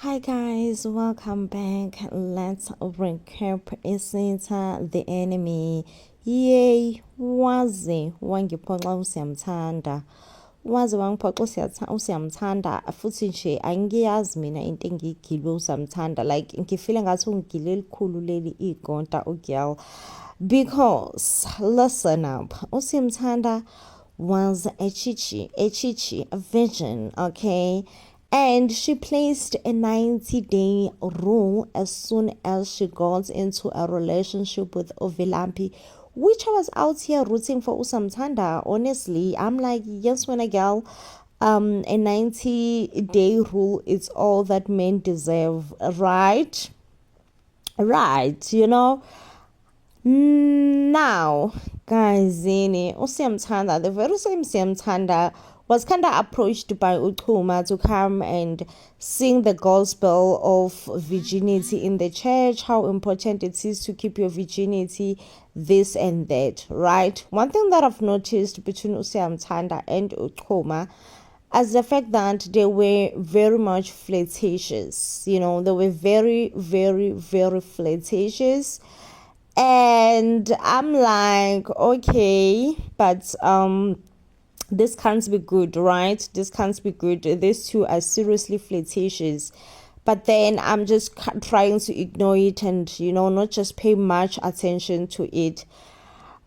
Hi guys, welcome back. Let's recap Isitha the enemy. Yay, waze wangiphoxa usiyamthanda. Waze wangiphoxa usiyamthanda futhi nje angiyazi mina into engigilwe usiyamthanda, like ngifile ngathi ungigile elikhulu leli igonta ugyal. Because listen up, usiyamthanda was a chichi, a virgin, okay? And she placed a 90-day rule as soon as she got into a relationship with Ovilampi, which I was out here rooting for Usamtanda. Honestly, I'm like, yes, when a girl, a 90-day rule is all that men deserve, right? Right, you know? Now, guys, Usamtanda, the very same Usamtanda was kind of approached by Uchuma to come and sing the gospel of virginity in the church, how important it is to keep your virginity, this and that, right? One thing that I've noticed between Usiyamthanda and Uchuma is the fact that they were very much flirtatious. You know, they were very, very, very flirtatious. And I'm like, okay, but this can't be good, right? This can't be good. These two are seriously flirtatious. But then I'm just trying to ignore it and, you know, not just pay much attention to it.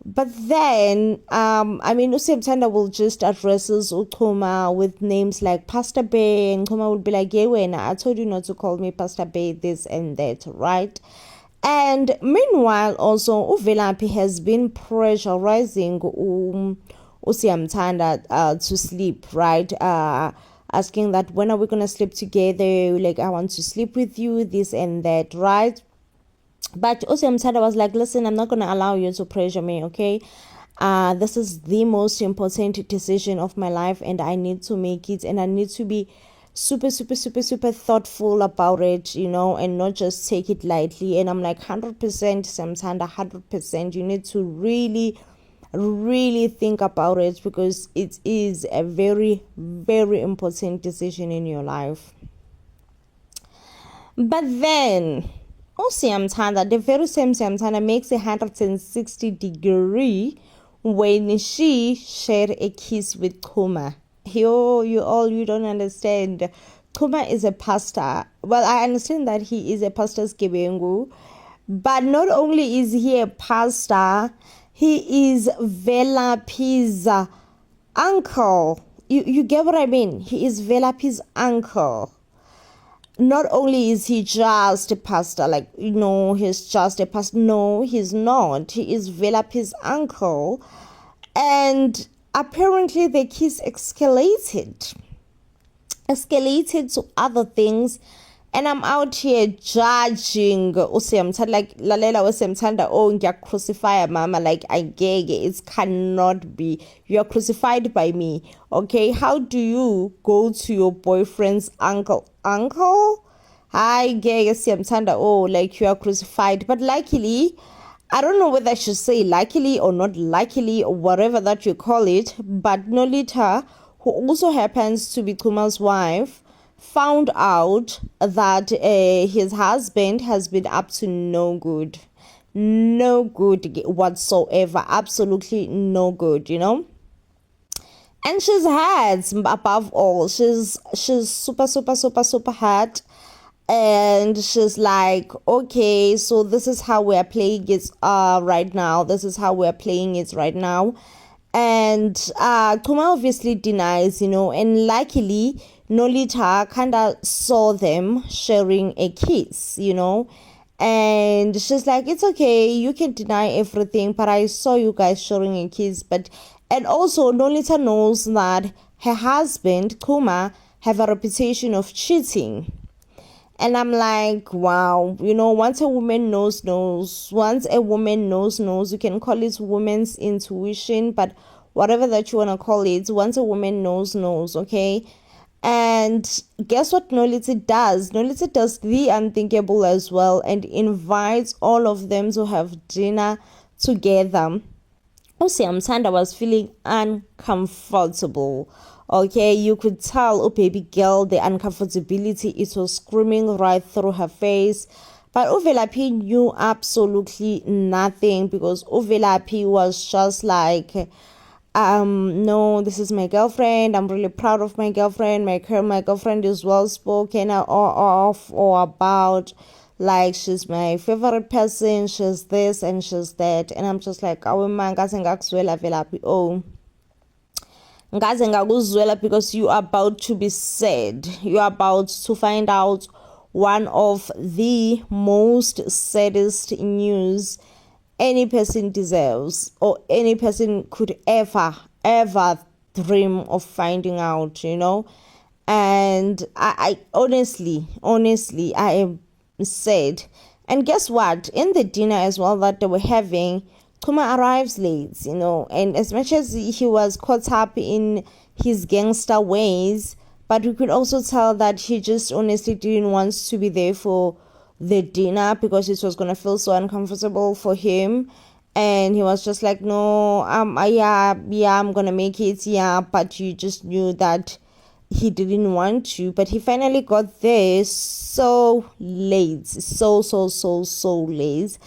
But then, Usiyamthanda will just addresses Uchuma with names like Pastor Bay, and Uchuma will be like, yeah, when I told you not to call me Pastor Bay, this and that, right? And meanwhile, also, Uvilampi has been pressurizing Usiyamthanda to sleep, right? Asking that when are we gonna sleep together? Like, I want to sleep with you, this and that, right? But Usiyamthanda was like, listen, I'm not gonna allow you to pressure me, okay? This is the most important decision of my life, and I need to make it, and I need to be super thoughtful about it, you know, and not just take it lightly. And I'm like, 100% Samthanda, 100%. You need to really think about it, because it is a very, very important decision in your life. But then Usiyamthanda, the very same Samthanda, makes a 160-degree when she shared a kiss with Kuma. You don't understand. Kuma is a pastor. Well, I understand that he is a pastor's Gebengu, but not only is he a pastor, he is Velapi's uncle. You get what I mean? He is Velapi's uncle. Not only is he just a pastor, like, you know, he's just a pastor. No, he's not. He is Velapi's uncle. And apparently the kiss escalated to other things. And I'm out here judging Usiyamthanda, like, lalela Usiyamthanda, oh, ngya crucify mama, like, I gag, it cannot be. You are crucified by me, okay? How do you go to your boyfriend's uncle? Hi, gag, Usiyamthanda, oh, like, you are crucified. But luckily, I don't know whether I should say luckily or not luckily, or whatever that you call it, but Nolita, who also happens to be Kuma's wife, found out that his husband has been up to no good whatsoever, absolutely no good, you know. And she's hurt. Above all, she's super hurt. And she's like, okay, so this is how we're playing it right now. And Kuma obviously denies, you know, and luckily Nolita kind of saw them sharing a kiss, you know, and she's like, it's okay, you can deny everything, but I saw you guys sharing a kiss. And also Nolita knows that her husband Kuma have a reputation of cheating. And I'm like, wow, you know, once a woman knows. Once a woman knows, you can call it woman's intuition, but whatever that you want to call it, once a woman knows, okay? And guess what Nolita does? Nolita does the unthinkable as well and invites all of them to have dinner together. Usiyamthanda was feeling uncomfortable. Okay, you could tell, oh baby girl, the uncomfortability, it was screaming right through her face. But Uvelaphi knew absolutely nothing, because Uvelaphi was just like, no, this is my girlfriend. I'm really proud of my girlfriend. My girlfriend is well spoken or about, like, she's my favorite person, she's this and she's that. And I'm just like, oh man, oh, because you are about to be sad. You are about to find out one of the most saddest news any person deserves, or any person could ever dream of finding out, And I honestly, I am sad. And guess what? In the dinner as well that they were having, Kuma arrives late, and as much as he was caught up in his gangster ways, but we could also tell that he just honestly didn't want to be there for the dinner, because it was going to feel so uncomfortable for him. And he was just like, no, yeah, I'm going to make it, yeah, but you just knew that he didn't want to. But he finally got there so late, so late.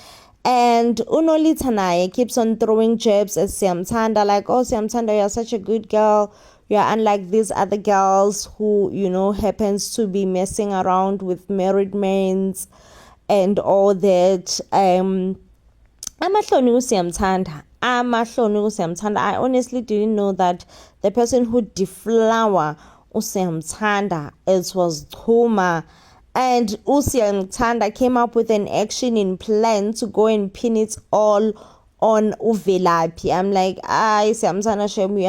And Unolita naye keeps on throwing jabs at Siyamthanda, like, oh Siyamthanda, you're such a good girl, you're unlike these other girls who, happens to be messing around with married men and all that. Amahloni uSiyamthanda. I honestly didn't know that the person who deflower uSiyamthanda, it was Chuma. And uSiyamthanda came up with an action in plan to go and pin it all on Uvelaphi. I'm like, Siyamthanda Shem, we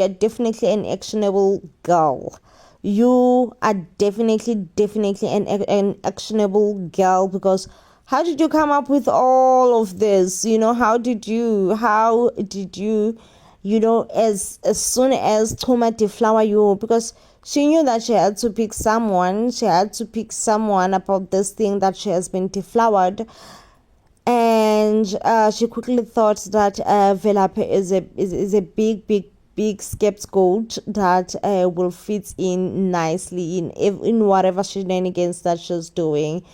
are definitely an actionable girl. You are definitely an actionable girl, because how did you come up with all of this? How did you, as soon as Toma deflower you? Because she knew that she had to pick someone. She had to pick someone about this thing that she has been deflowered. And she quickly thought that Velaphi is a big scapegoat that will fit in nicely in whatever shenanigans that she's doing.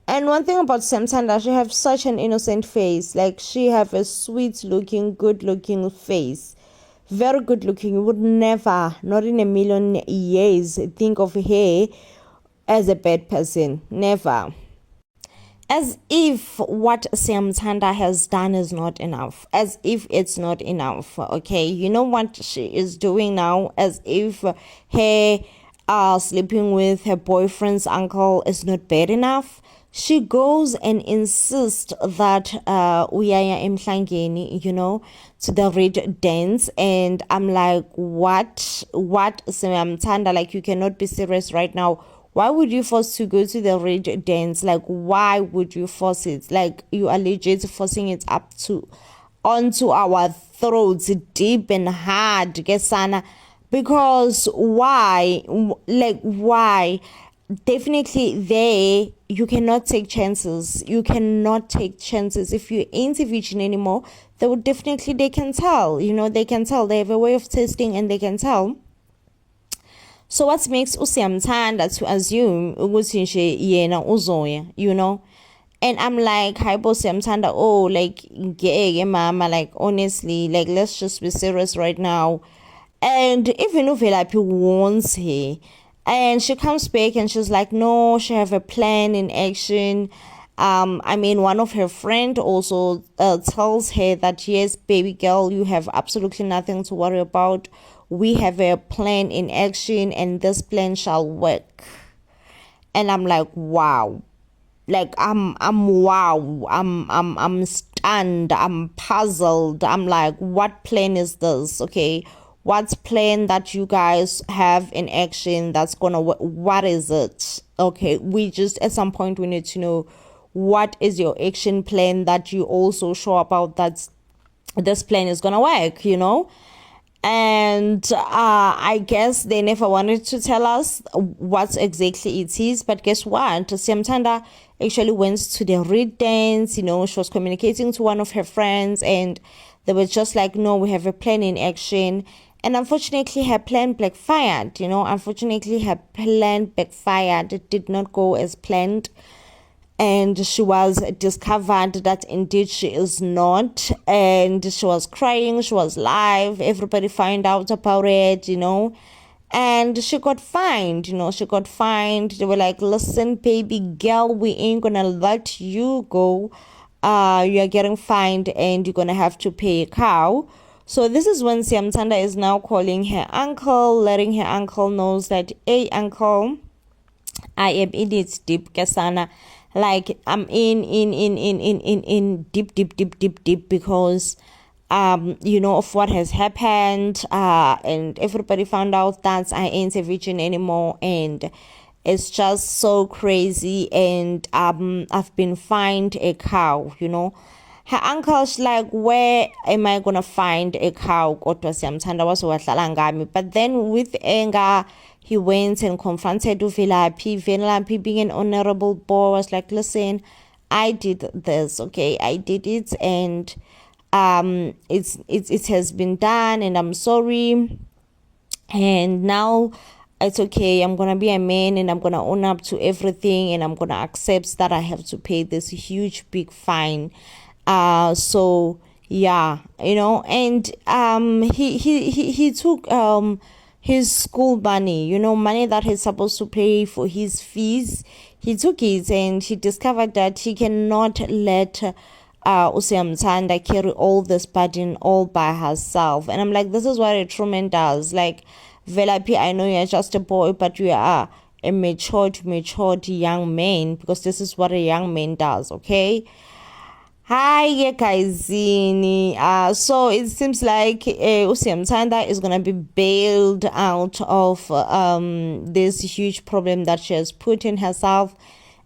And one thing about Siyamthanda, she have such an innocent face. Like, she have a sweet looking, good looking face. Very good looking. You would never, not in a million years, think of her as a bad person. Never. As if what Siyamthanda has done is not enough. As if it's not enough. Okay, you know what she is doing now? As if her sleeping with her boyfriend's uncle is not bad enough. She goes and insists that uyaya emhlangeni, to the red dance. And I'm like, what Siyamthanda, like, you cannot be serious right now. Why would you force to go to the red dance? Like, why would you force it? Like, you are legit forcing it onto our throats, deep and hard, Gesana. Because why? Like, why? Definitely there, you cannot take chances. If you ain't a virgin anymore, they can tell. They can tell. They have a way of testing, and they can tell. So what makes uSiyamthanda to assume ukuthi nje yena uzoya, And I'm like, hi bo Siyamthanda, oh, like, ngeke mama, like, honestly, like, let's just be serious right now. And even Uvelaphi warns her, and she comes back and she's like, no, she have a plan in action. One of her friend also tells her that, yes, baby girl, you have absolutely nothing to worry about. We have a plan in action, and this plan shall work. And I'm like, wow. Like, I'm wow. I'm stunned. I'm puzzled. I'm like, what plan is this? Okay, what's plan that you guys have in action that's gonna work? What is it? Okay, we just, at some point, we need to know what is your action plan that you also show about that this plan is gonna work, And I guess they never wanted to tell us what exactly it is. But guess what? Siyamthanda actually went to the reed dance. She was communicating to one of her friends, and they were just like, no, we have a plan in action. And unfortunately, her plan backfired. Unfortunately, her plan backfired. It did not go as planned. And she was discovered that indeed she is not. And she was crying. She was live. Everybody found out about it, And she got fined, she got fined. They were like, listen, baby girl, we ain't gonna let you go. You are getting fined and you're gonna have to pay a cow. So this is when Siyamthanda is now calling her uncle, letting her uncle knows that, hey, uncle, I am in it deep, Kasana. Like, I'm in deep, because of what has happened, and everybody found out that I ain't a virgin anymore, and it's just so crazy, and I've been fined a cow. Her uncle's like, where am I gonna find a cow? But then with anger, he went and confronted Velaphi. Velaphi, being an honorable boy, was like, listen, I did this, okay? I did it, and it has been done, and I'm sorry, and now it's okay. I'm gonna be a man, and I'm gonna own up to everything, and I'm gonna accept that I have to pay this huge big fine. So yeah, and he took his school money, money that he's supposed to pay for his fees. He took it, and he discovered that he cannot let Siyamthanda carry all this burden all by herself. And I'm like, this is what a true man does. Like, Velaphi, I know you're just a boy, but you are a matured young man, because this is what a young man does, okay? Hi, guys. So it seems like Siyamthanda is gonna be bailed out of this huge problem that she has put in herself,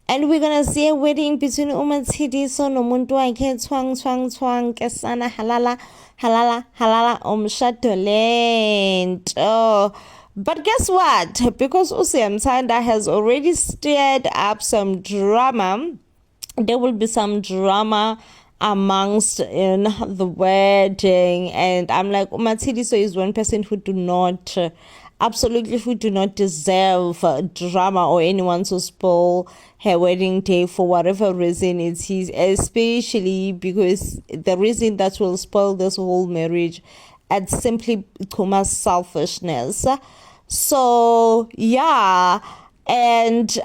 and we're gonna see a wedding between uMatshidiso nomuntu wakhe twang kesana halala umshado lento. But guess what? Because Siyamthanda has already stirred up some drama, there will be some drama amongst in the wedding. And I'm like, uMatshidiso is one person who do not deserve drama or anyone to spoil her wedding day for whatever reason it is, especially because the reason that will spoil this whole marriage is simply Kuma's selfishness. So yeah, and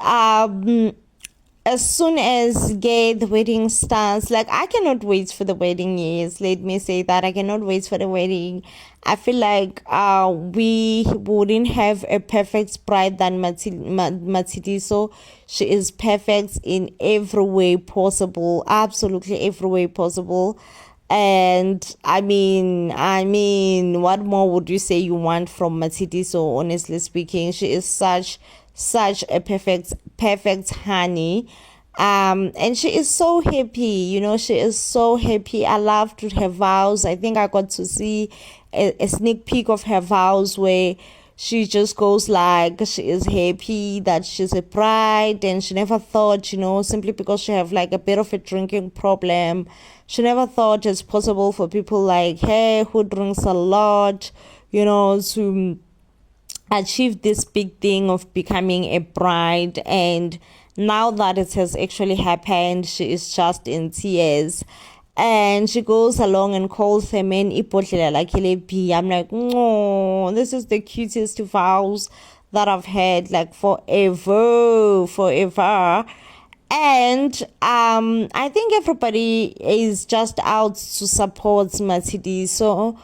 as soon as the wedding starts, like, I cannot wait for the wedding. Yes, let me say that I cannot wait for the wedding. I feel like we wouldn't have a perfect bride than Matshidiso. She is perfect in every way possible, absolutely every way possible. And I mean, what more would you say you want from Matshidiso? Honestly speaking, she is such a perfect honey, and she is so happy. She is so happy. I loved her vows. I think I got to see a sneak peek of her vows where she just goes like, she is happy that she's a bride, and she never thought, simply because she have like a bit of a drinking problem, she never thought it's possible for people like her who drinks a lot, to achieve this big thing of becoming a bride. And now that it has actually happened, she is just in tears, and she goes along and calls her man Ipotlela like Lepi. I'm like, oh, this is the cutest vows that I've had like forever. And I think everybody is just out to support Matshidiso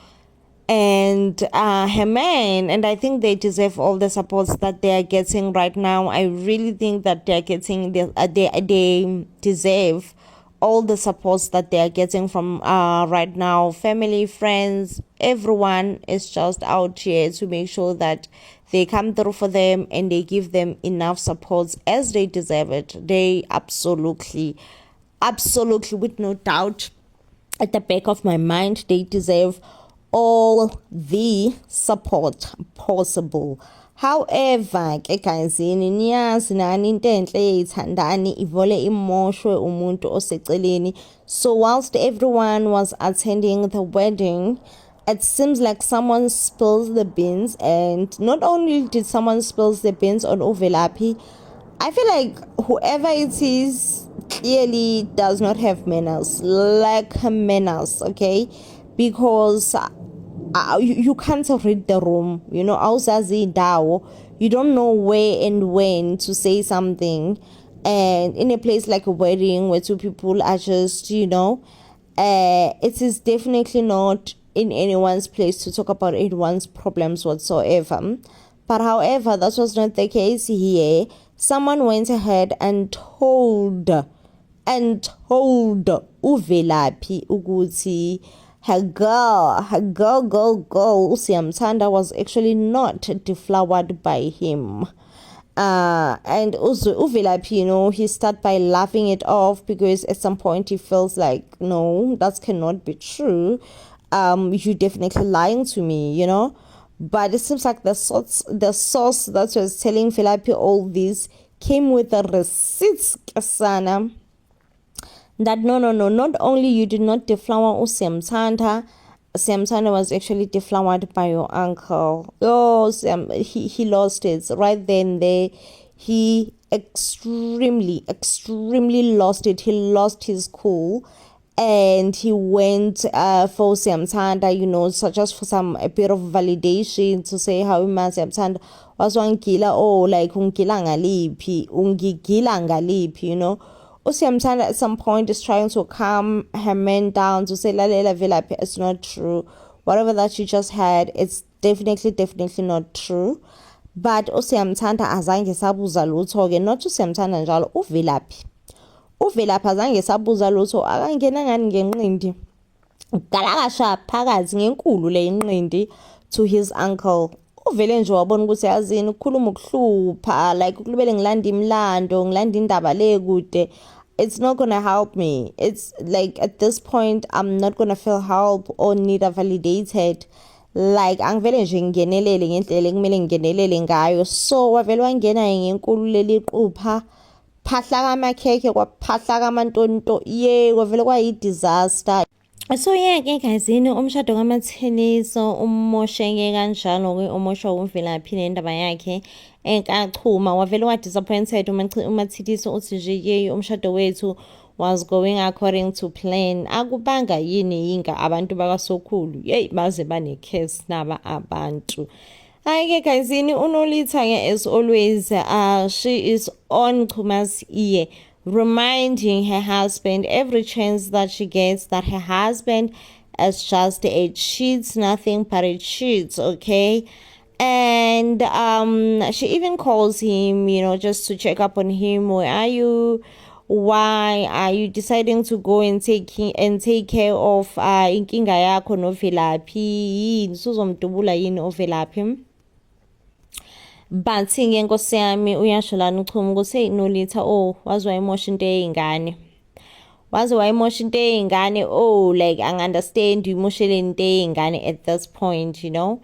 and her man, and I think they deserve all the supports that they are getting right now. I really think that they are getting they deserve all the supports that they are getting from right now. Family, friends, everyone is just out here to make sure that they come through for them and they give them enough supports as they deserve it. They absolutely, with no doubt, at the back of my mind, they deserve all the support possible. However, ke guys, niyazi nani into enhle eyithandani ivole imoshwe umuntu oseceleni. So whilst everyone was attending the wedding, it seems like someone spills the beans, and not only did someone spills the beans on Uvelapi, I feel like whoever it is clearly does not have manners, like manners, okay? Because you can't read the room, you know. You don't know where and when to say something, and in a place like a wedding where two people are just, you know, it is definitely not in anyone's place to talk about anyone's problems whatsoever. But however, that was not the case here. Someone went ahead and told Uvelaphi ukuthi her girl Usiyamthanda was actually not deflowered by him. And also Uvelaphi, you know, he started by laughing it off, because at some point he feels like, no, that cannot be true. You definitely lying to me, you know. But it seems like the source that was telling Uvelaphi all this came with the receipts, Kasana. That no, not only you did not deflower Usiyamthanda, Siyamthanda was actually deflowered by your uncle. Oh, he lost it right then there. He extremely lost it. He lost his cool, and he went for Siyamthanda, you know, so just for a bit of validation, to say how Siyamthanda was wangila, oh, like ungila ngaliphi, you know. Usiyamthanda at some point is trying to calm her men down, to say, Lalela Velaphi, it's not true. Whatever that you just had, it's definitely not true. But Usiyamthanda azange sabuza lutho-ke, not Usiyamthanda njalo, Uvelaphi azange sabuza lutho, akangena ngani ngenqindi. Galakasha phakathi ngenkulu le inqindi to his uncle. Uvele nje wabona ukuthi yazini ukukhuluma ukuhlupha, like ukulubele ngilanda imlando, ngilanda indaba le kude, it's not gonna help me. It's like at this point I'm not gonna feel help or need a validated. Like angivele nje ngingenelele ngendlela ekumele ngingenelele ngayo. So wavele wangena ngenkulu leli qupha, phahla kamakhekhe kwaphahla kamantonto, kwavele kwayi disaster. So yeah, ke guyzini, umshado kaMatheniso umosheke kanjalo-ke, umoshwa uVelaphi nendaba yakhe enkachuma. Wavele wa-disappointed uMatheniso uthi nje yeyi umshado wethu was going according to plan. Akubanga yini yinga abantu bakaSokhulu, yeyi baze banecase naba abantu. Hi guyzini, uNolitha as always, she is on Chuma's ear, reminding her husband every chance that she gets that her husband is just a cheat, nothing but a cheat, okay? And she even calls him, you know, just to check up on him. Where are you? Why are you deciding to go and take care of inkinga yakho noVelaphi? Usuzomdubula yini uVelaphi? But ngenkosi yami uyasholana uChuma ukuthi Nolitha, oh, waze wayimosha into eyingane. Oh, like I understand you emotionally into eyingane at this point, you know.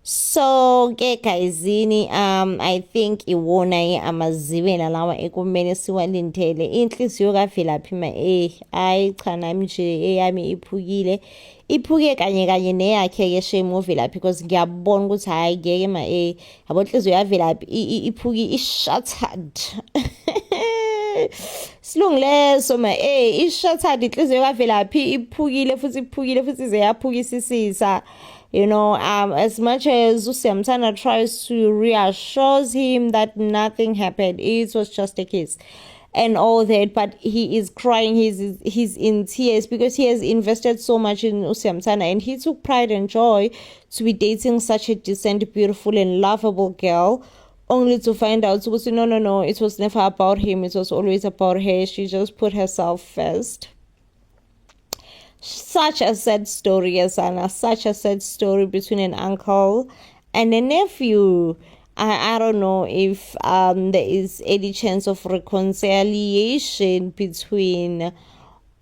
So ke guyzini, I think iwona amazibela lawa ekumele siwalindele. Inhliziyo kaVelaphi ayi cha nami nje eyami iphuke kanye neyakhe ke shame uVelaphi, because ngiyabona ukuthi hayi ngeke yabo inhliziyo yaVelaphi i-shattered. Silungileso i-shattered inhliziyo kaVelaphi iphukile futhi ize yaphukisisisa. You know, as much as Usiyamthanda tries to reassure him that nothing happened, it was just a kiss and all that, but he is crying, he's in tears, because he has invested so much in Usiyamthanda, and he took pride and joy to be dating such a decent, beautiful and lovable girl, only to find out, no, it was never about him, it was always about her. She just put herself first. Such a sad story, Asana. Such a sad story between an uncle and a nephew. I don't know if there is any chance of reconciliation between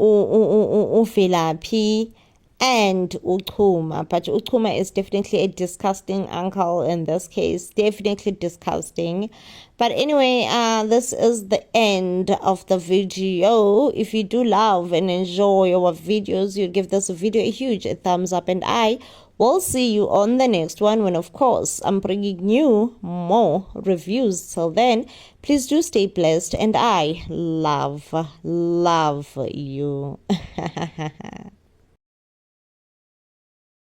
Uvelaphi and Uchuma, but Uchuma is definitely a disgusting uncle in this case, definitely disgusting. But anyway, this is the end of the video. If you do love and enjoy our videos, you give this video a huge thumbs up, and I We'll see you on the next one when, of course, I'm bringing you more reviews. Till then, please do stay blessed, and I love you.